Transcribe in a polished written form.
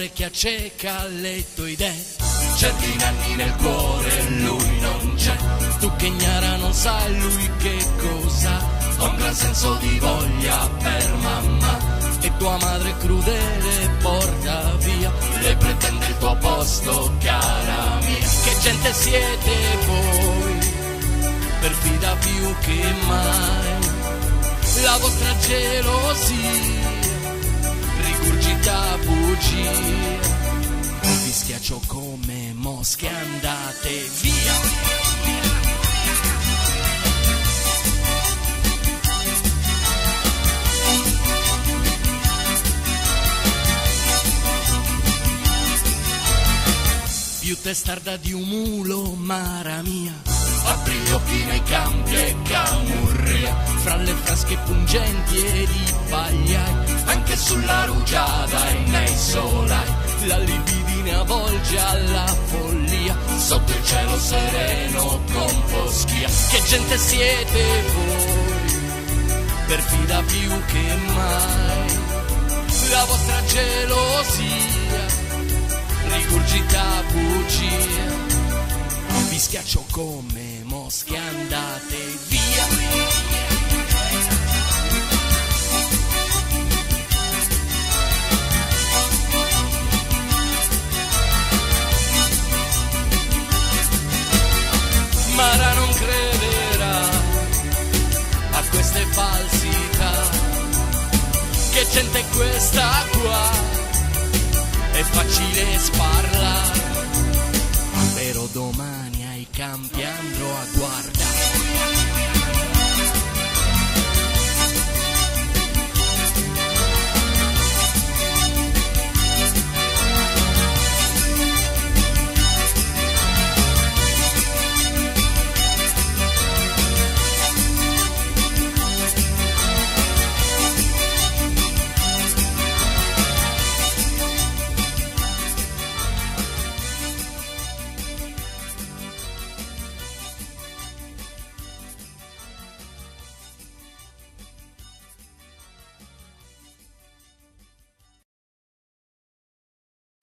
l'amore che acceca a letto idee. Certi nanni nel cuore lui non c'è, tu che ignara non sai lui che cosa. Ha un gran senso di voglia per mamma e tua madre crudele porta via. Le pretende il tuo posto, cara mia. Che gente siete voi, perfida più che mai. La vostra gelosia rigurgita bugie. Vi schiaccio come mosche, andate via. Più testarda di un mulo, mara mia. Apri gli occhi nei campi e camurria, fra le frasche pungenti e i pagliai, anche sulla rugiada e nei solai, la libidine avvolge alla follia, sotto il cielo sereno con foschia. Che gente siete voi, perfida più che mai. La vostra gelosia rigurgita bugia. Vi schiaccio come mosche, andate via. Mara non crederà a queste falsità. Che gente è questa qua